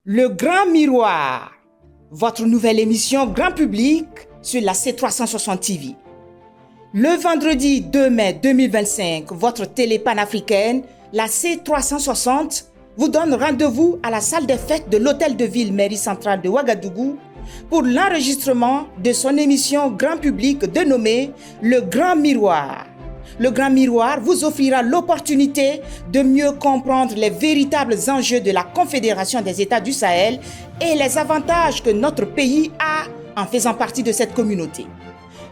Le Grand Miroir, votre nouvelle émission grand public sur la C360 TV. Le vendredi 2 mai 2025, votre télé panafricaine, la C360, vous donne rendez-vous à la salle des fêtes de l'Hôtel de Ville Mairie Centrale de Ouagadougou pour l'enregistrement de son émission grand public dénommée Le Grand Miroir. Le Grand Miroir vous offrira l'opportunité de mieux comprendre les véritables enjeux de la Confédération des États du Sahel et les avantages que notre pays a en faisant partie de cette communauté.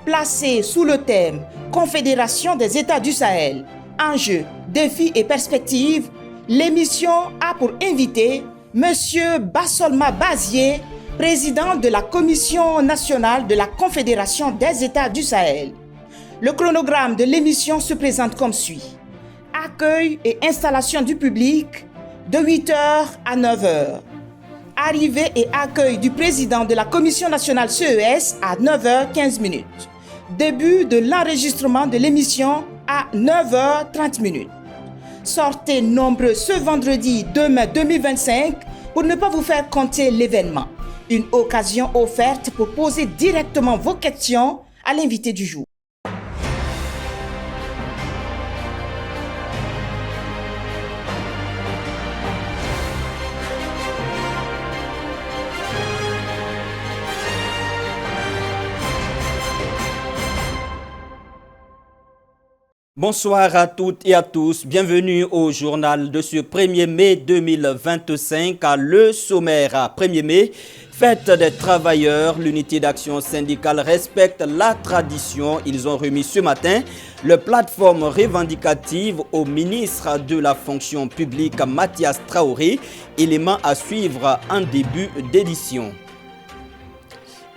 Placé sous le thème Confédération des États du Sahel, enjeux, défis et perspectives, l'émission a pour invité M. Bassolma Bazié, président de la Commission nationale de la Confédération des États du Sahel. Le chronogramme de l'émission se présente comme suit. Accueil et installation du public de 8h à 9h. Arrivée et accueil du président de la Commission nationale CES à 9h15. Début de l'enregistrement de l'émission à 9h30. Sortez nombreux ce vendredi 2 mai 2025 pour ne pas vous faire compter l'événement. Une occasion offerte pour poser directement vos questions à l'invité du jour. Bonsoir à toutes et à tous, bienvenue au journal de ce 1er mai 2025 à Le Sommaire. À 1er mai, fête des travailleurs, l'unité d'action syndicale respecte la tradition. Ils ont remis ce matin le plateforme revendicative au ministre de la fonction publique Mathias Traoré, élément à suivre en début d'édition.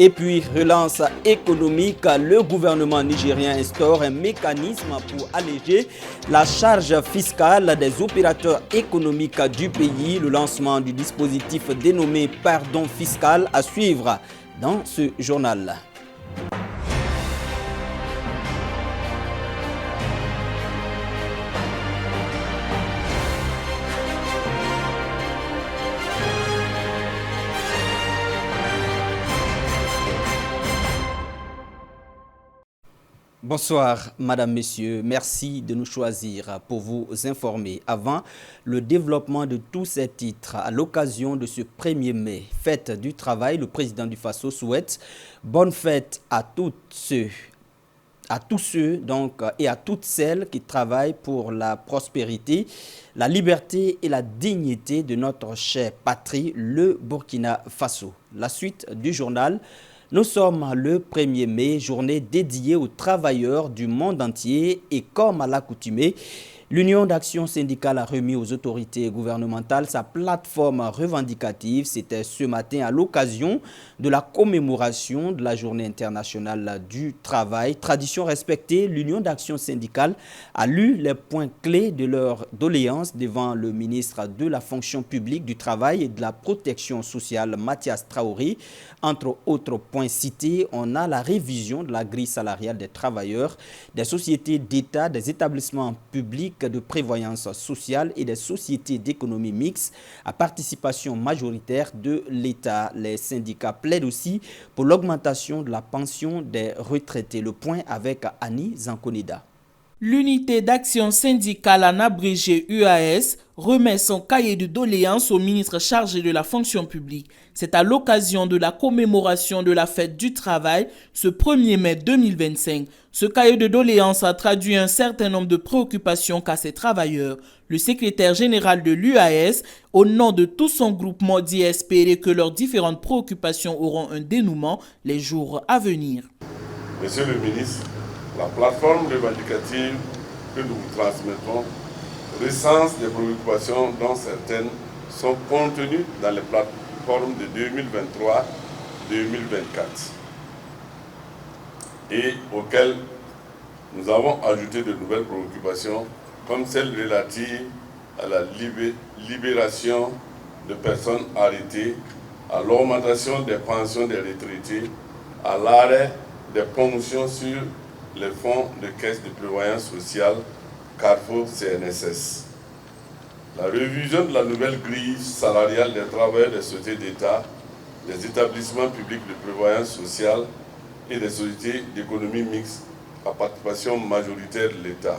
Et puis, relance économique, le gouvernement nigérien instaure un mécanisme pour alléger la charge fiscale des opérateurs économiques du pays. Le lancement du dispositif dénommé Pardon fiscal à suivre dans ce journal. Bonsoir, Madame, Messieurs. Merci de nous choisir pour vous informer. Avant le développement de tous ces titres, à l'occasion de ce 1er mai, fête du travail, le président du Faso souhaite bonne fête à tous ceux donc, et à toutes celles qui travaillent pour la prospérité, la liberté et la dignité de notre chère patrie, le Burkina Faso. La suite du journal. Nous sommes le 1er mai, journée dédiée aux travailleurs du monde entier et comme à l'accoutumée, l'Union d'action syndicale a remis aux autorités gouvernementales sa plateforme revendicative. C'était ce matin à l'occasion de la commémoration de la Journée internationale du travail. Tradition respectée, l'Union d'action syndicale a lu les points clés de leur doléance devant le ministre de la fonction publique, du travail et de la protection sociale, Mathias Traoré. Entre autres points cités, on a la révision de la grille salariale des travailleurs, des sociétés d'État, des établissements publics de prévoyance sociale et des sociétés d'économie mixte à participation majoritaire de l'État. Les syndicats plaident aussi pour l'augmentation de la pension des retraités. Le point avec Annie Zankonida. L'unité d'action syndicale en abrégé UAS remet son cahier de doléances au ministre chargé de la fonction publique. C'est à l'occasion de la commémoration de la fête du travail ce 1er mai 2025. Ce cahier de doléances a traduit un certain nombre de préoccupations qu'a ces travailleurs. Le secrétaire général de l'UAS, au nom de tout son groupement, dit espérer que leurs différentes préoccupations auront un dénouement les jours à venir. Monsieur le ministre, la plateforme revendicative que nous vous transmettons recense des préoccupations dont certaines sont contenues dans les plateformes de 2023-2024 et auxquelles nous avons ajouté de nouvelles préoccupations comme celles relatives à la libération de personnes arrêtées, à l'augmentation des pensions des retraités, à l'arrêt des promotions sur les fonds de caisse de prévoyance sociale Carrefour CNSS. La révision de la nouvelle grille salariale des travailleurs des sociétés d'État, des établissements publics de prévoyance sociale et des sociétés d'économie mixte à participation majoritaire de l'État.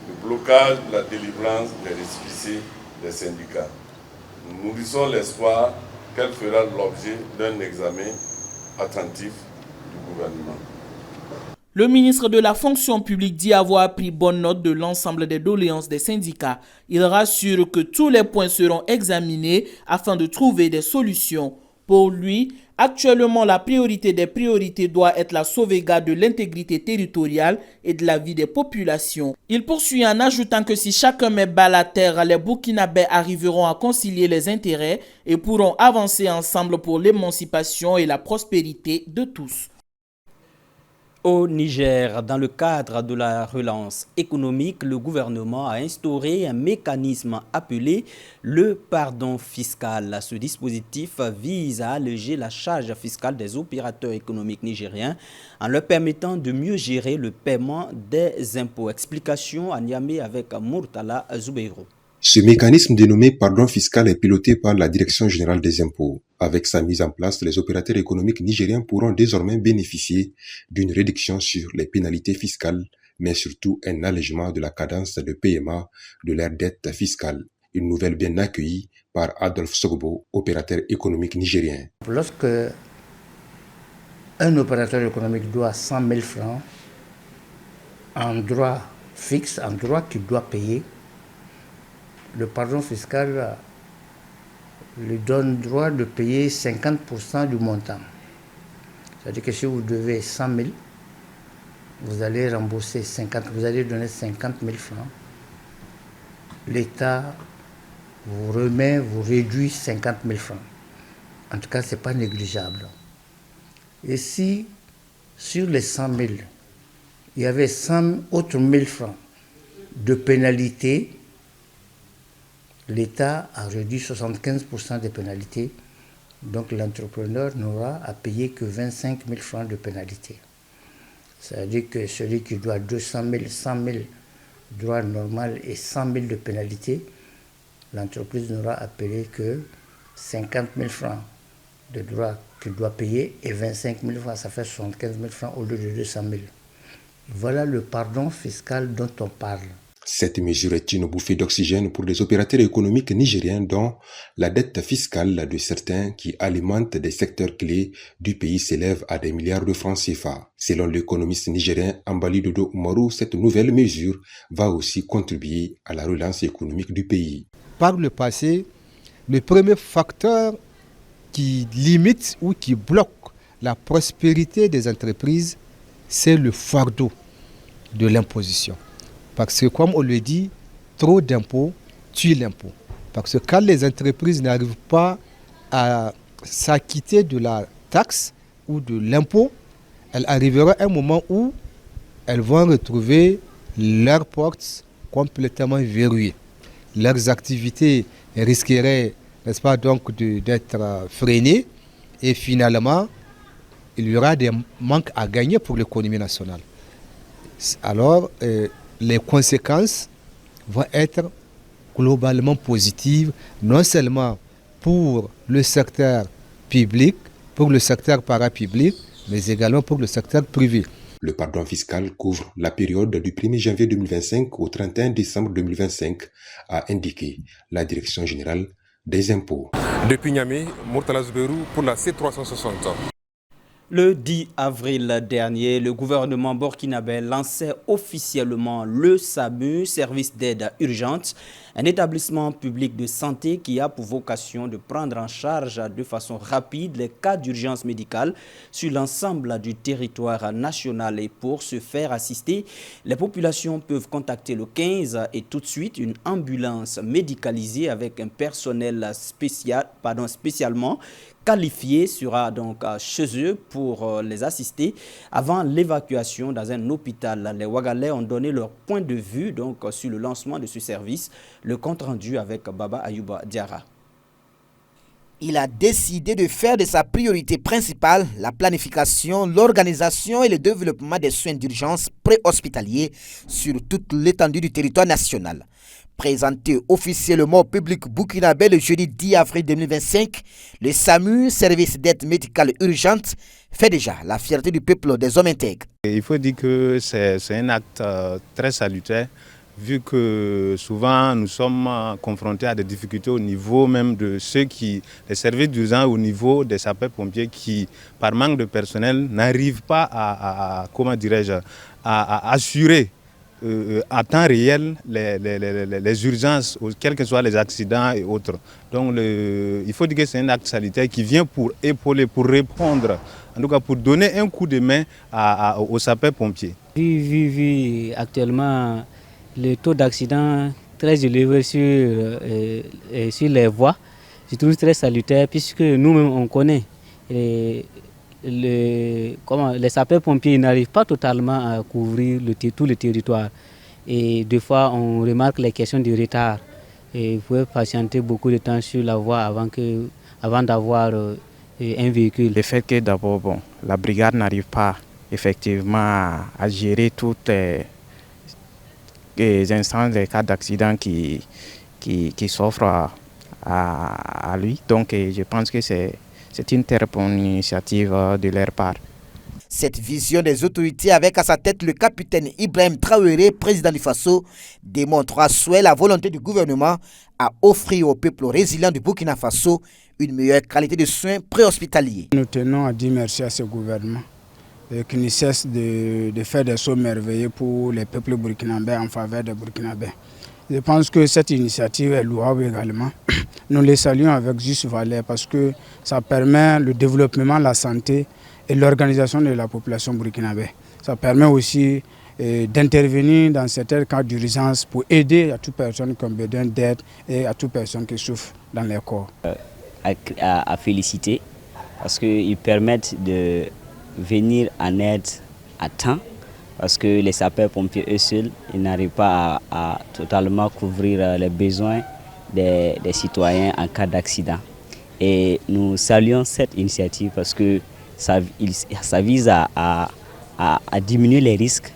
Le blocage de la délivrance des récépissés des syndicats. Nous nourrissons l'espoir qu'elle fera l'objet d'un examen attentif du gouvernement. Le ministre de la fonction publique dit avoir pris bonne note de l'ensemble des doléances des syndicats. Il rassure que tous les points seront examinés afin de trouver des solutions. Pour lui, actuellement, la priorité des priorités doit être la sauvegarde de l'intégrité territoriale et de la vie des populations. Il poursuit en ajoutant que si chacun met bas à terre, les Burkinabés arriveront à concilier les intérêts et pourront avancer ensemble pour l'émancipation et la prospérité de tous. Au Niger, dans le cadre de la relance économique, le gouvernement a instauré un mécanisme appelé le pardon fiscal. Ce dispositif vise à alléger la charge fiscale des opérateurs économiques nigériens en leur permettant de mieux gérer le paiement des impôts. Explication à Niamey avec Murtala Zoubeiro. Ce mécanisme dénommé pardon fiscal est piloté par la Direction générale des impôts. Avec sa mise en place, les opérateurs économiques nigériens pourront désormais bénéficier d'une réduction sur les pénalités fiscales, mais surtout un allègement de la cadence de paiement de leurs dettes fiscales. Une nouvelle bien accueillie par Adolphe Sogbo, opérateur économique nigérien. Lorsque un opérateur économique doit 100 000 francs en droit fixe, en droit qu'il doit payer, le pardon fiscal lui donne droit de payer 50% du montant. C'est-à-dire que si vous devez 100 000, vous allez rembourser 50, vous allez donner 50 000 francs. L'État vous remet, vous réduit 50 000 francs. En tout cas, ce n'est pas négligeable. Et si sur les 100 000, il y avait 100 autres 1000 francs de pénalité, l'État a réduit 75% des pénalités, donc l'entrepreneur n'aura à payer que 25 000 francs de pénalité. C'est-à-dire que celui qui doit 200 000, 100 000 droit normal et 100 000 de pénalité, l'entreprise n'aura à payer que 50 000 francs de droit qu'il doit payer et 25 000 francs, ça fait 75 000 francs au lieu de 200 000. Voilà le pardon fiscal dont on parle. Cette mesure est une bouffée d'oxygène pour les opérateurs économiques nigériens dont la dette fiscale de certains qui alimentent des secteurs clés du pays s'élève à des milliards de francs CFA. Selon l'économiste nigérien Ambali Dodo Umaru, cette nouvelle mesure va aussi contribuer à la relance économique du pays. Par le passé, le premier facteur qui limite ou qui bloque la prospérité des entreprises, c'est le fardeau de l'imposition. Parce que comme on le dit, trop d'impôts tue l'impôt. Parce que quand les entreprises n'arrivent pas à s'acquitter de la taxe ou de l'impôt, elles arriveront à un moment où elles vont retrouver leurs portes complètement verrouillées. Leurs activités risqueraient, n'est-ce pas, donc d'être freinées et finalement, il y aura des manques à gagner pour l'économie nationale. Alors, les conséquences vont être globalement positives, non seulement pour le secteur public, pour le secteur parapublic, mais également pour le secteur privé. Le pardon fiscal couvre la période du 1er janvier 2025 au 31 décembre 2025, a indiqué la Direction générale des impôts. Depuis Niamey, Murtala Zoubeiro pour la C360. Le 10 avril dernier, le gouvernement burkinabé lançait officiellement le SAMU, service d'aide urgente, un établissement public de santé qui a pour vocation de prendre en charge de façon rapide les cas d'urgence médicale sur l'ensemble du territoire national. Et pour se faire assister, les populations peuvent contacter le 15 et tout de suite une ambulance médicalisée avec un personnel spécialement qualifié sera donc chez eux pour les assister avant l'évacuation dans un hôpital. Les Ouagalais ont donné leur point de vue donc sur le lancement de ce service. Le compte rendu avec Baba Ayouba Diarra. Il a décidé de faire de sa priorité principale la planification, l'organisation et le développement des soins d'urgence préhospitaliers sur toute l'étendue du territoire national. Présenté officiellement au public burkinabé le jeudi 10 avril 2025, le SAMU, service d'aide médicale urgente, fait déjà la fierté du peuple des hommes intègres. Il faut dire que c'est un acte très salutaire, vu que souvent nous sommes confrontés à des difficultés au niveau même de les services d'urgence, au niveau des sapeurs-pompiers qui, par manque de personnel, n'arrivent pas à assurer à temps réel les urgences, quels que soient les accidents et autres. Donc il faut dire que c'est un acte sanitaire qui vient pour épauler, pour répondre, en tout cas pour donner un coup de main aux sapeurs-pompiers. Vu actuellement le taux d'accident très élevé sur les voies, je trouve très salutaire puisque nous-mêmes on connaît les sapeurs-pompiers n'arrivent pas totalement à couvrir tout le territoire. Et des fois, on remarque les questions de retard. Et vous pouvez patienter beaucoup de temps sur la voie avant d'avoir un véhicule. Le fait que d'abord, la brigade n'arrive pas effectivement à gérer toutes les instances des cas d'accident qui s'offrent à lui. Donc je pense que c'est une très bonne initiative de leur part. Cette vision des autorités avec à sa tête le capitaine Ibrahim Traoré, président du Faso, démontre à souhait la volonté du gouvernement à offrir au peuple résilient du Burkina Faso une meilleure qualité de soins préhospitaliers. Nous tenons à dire merci à ce gouvernement qui ne cesse de faire des sauts merveilleux pour les peuples burkinabés en faveur des Burkinabés. Je pense que cette initiative est louable également. Nous les saluons avec juste valeur parce que ça permet le développement, la santé et l'organisation de la population burkinabé. Ça permet aussi d'intervenir dans certains cas d'urgence pour aider à toute personne qui a besoin d'aide et à toute personne qui souffre dans les corps. À féliciter parce qu'ils permettent de venir en aide à temps. Parce que les sapeurs-pompiers eux seuls, ils n'arrivent pas à totalement couvrir les besoins des citoyens en cas d'accident. Et nous saluons cette initiative parce que ça vise à diminuer les risques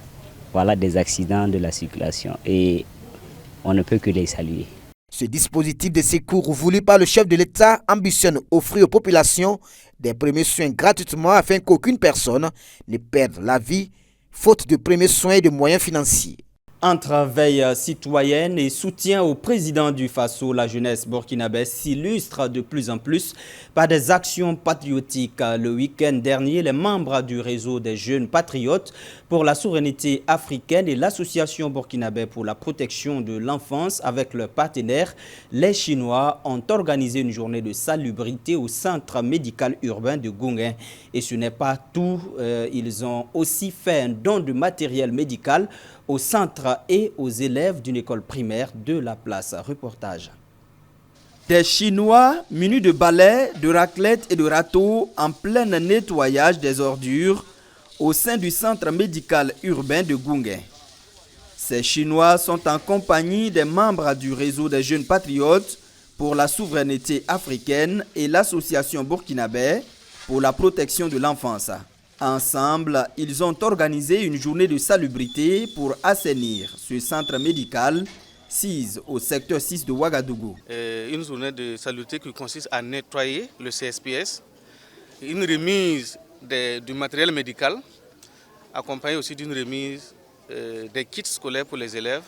des accidents de la circulation. Et on ne peut que les saluer. Ce dispositif de secours voulu par le chef de l'État ambitionne offrir aux populations des premiers soins gratuitement afin qu'aucune personne ne perde la vie faute de premiers soins et de moyens financiers. Entre veille citoyenne et soutien au président du Faso, la jeunesse burkinabé s'illustre de plus en plus par des actions patriotiques. Le week-end dernier, les membres du réseau des jeunes patriotes pour la souveraineté africaine et l'association burkinabé pour la protection de l'enfance avec leurs partenaires, les Chinois, ont organisé une journée de salubrité au centre médical urbain de Gounguin. Et ce n'est pas tout, ils ont aussi fait un don de matériel médical au centre et aux élèves d'une école primaire de la place. Reportage. Des Chinois munis de balais, de raclettes et de râteaux en plein nettoyage des ordures au sein du centre médical urbain de Gounguin. Ces Chinois sont en compagnie des membres du réseau des jeunes patriotes pour la souveraineté africaine et l'association burkinabé pour la protection de l'enfance. Ensemble, ils ont organisé une journée de salubrité pour assainir ce centre médical 6 au secteur 6 de Ouagadougou. Une journée de salubrité qui consiste à nettoyer le CSPS, une remise du matériel médical, accompagnée aussi d'une remise des kits scolaires pour les élèves,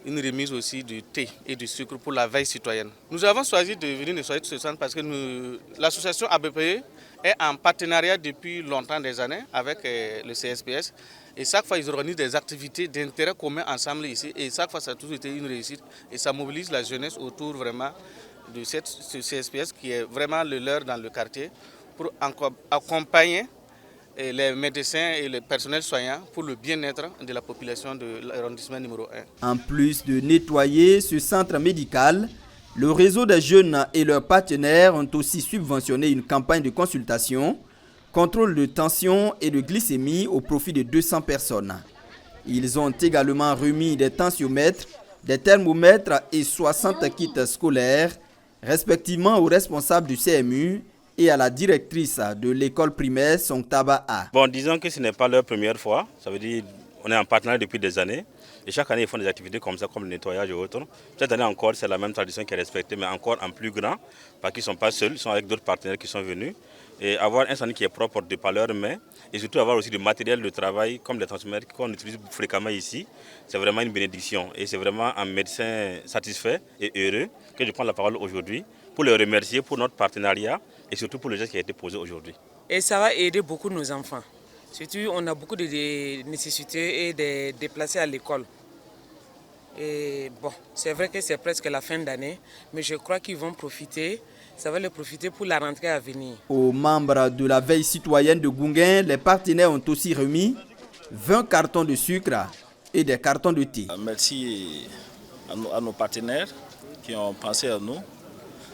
une remise aussi du thé et du sucre pour la veille citoyenne. Nous avons choisi de venir nettoyer ce centre parce que l'association ABPE est en partenariat depuis longtemps des années avec le CSPS. Et chaque fois, ils organisent des activités d'intérêt commun ensemble ici. Et chaque fois, ça a toujours été une réussite. Et ça mobilise la jeunesse autour vraiment de ce CSPS qui est vraiment le leur dans le quartier pour accompagner les médecins et les personnels soignants pour le bien-être de la population de l'arrondissement numéro 1. En plus de nettoyer ce centre médical, le réseau des jeunes et leurs partenaires ont aussi subventionné une campagne de consultation, contrôle de tension et de glycémie au profit de 200 personnes. Ils ont également remis des tensiomètres, des thermomètres et 60 kits scolaires, respectivement aux responsables du CMU et à la directrice de l'école primaire Songtaba A. Bon, disons que ce n'est pas leur première fois, ça veut dire qu'on est en partenariat depuis des années. Et chaque année, ils font des activités comme ça, comme le nettoyage et autres. Cette année encore, c'est la même tradition qui est respectée, mais encore en plus grand, parce qu'ils ne sont pas seuls, ils sont avec d'autres partenaires qui sont venus. Et avoir un centre qui est propre de par leurs mains, et surtout avoir aussi du matériel de travail, comme les transmettre qu'on utilise fréquemment ici, c'est vraiment une bénédiction. Et c'est vraiment un médecin satisfait et heureux que je prends la parole aujourd'hui pour les remercier pour notre partenariat et surtout pour le geste qui a été posé aujourd'hui. Et ça va aider beaucoup nos enfants. Surtout, on a beaucoup de nécessités et de déplacés à l'école. Et bon, c'est vrai que c'est presque la fin d'année, mais je crois qu'ils vont profiter. Ça va les profiter pour la rentrée à venir. Aux membres de la veille citoyenne de Gounguin, les partenaires ont aussi remis 20 cartons de sucre et des cartons de thé. Merci à nos partenaires qui ont pensé à nous.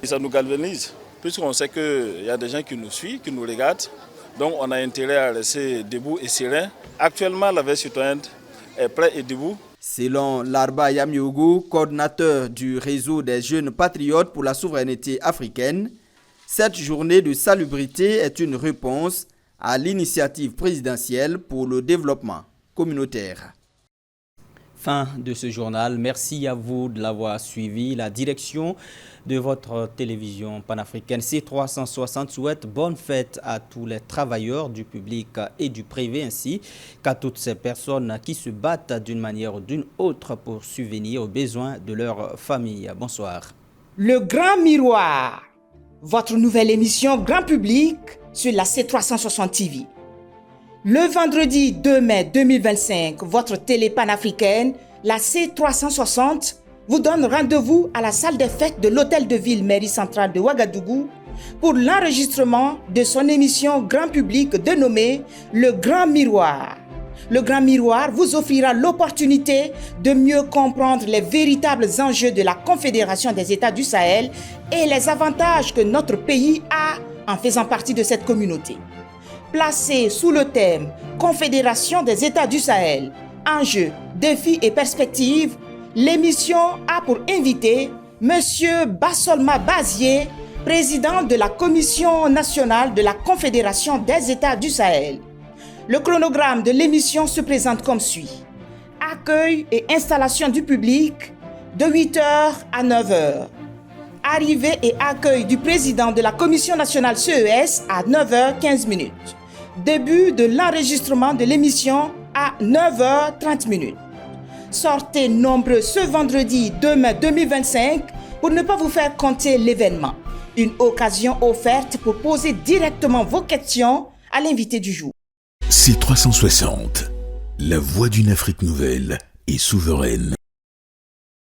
Et ça nous galvanise, puisqu'on sait qu'il y a des gens qui nous suivent, qui nous regardent. Donc on a intérêt à rester debout et serein. Actuellement, la veille citoyenne est prête et debout. Selon Larba Yamiogo, coordinateur du réseau des jeunes patriotes pour la souveraineté africaine, cette journée de salubrité est une réponse à l'initiative présidentielle pour le développement communautaire. Fin de ce journal. Merci à vous de l'avoir suivi. La direction de votre télévision panafricaine C360 souhaite bonne fête à tous les travailleurs du public et du privé ainsi qu'à toutes ces personnes qui se battent d'une manière ou d'une autre pour subvenir aux besoins de leur famille. Bonsoir. Le Grand Miroir, votre nouvelle émission grand public sur la C360 TV. Le vendredi 2 mai 2025, votre télé panafricaine, la C360, vous donne rendez-vous à la salle des fêtes de l'hôtel de ville mairie centrale de Ouagadougou pour l'enregistrement de son émission grand public dénommée Le Grand Miroir. Le Grand Miroir vous offrira l'opportunité de mieux comprendre les véritables enjeux de la Confédération des États du Sahel et les avantages que notre pays a en faisant partie de cette communauté. Placé sous le thème Confédération des États du Sahel, enjeux, défis et perspectives, l'émission a pour invité M. Bassolma Bazier, président de la Commission nationale de la Confédération des États du Sahel. Le chronogramme de l'émission se présente comme suit. Accueil et installation du public de 8h à 9h. Arrivée et accueil du président de la Commission nationale CES à 9h15. Début de l'enregistrement de l'émission à 9h30. Sortez nombreux ce vendredi 2 mai 2025 pour ne pas vous faire compter l'événement. Une occasion offerte pour poser directement vos questions à l'invité du jour. C360, la voix d'une Afrique nouvelle et souveraine.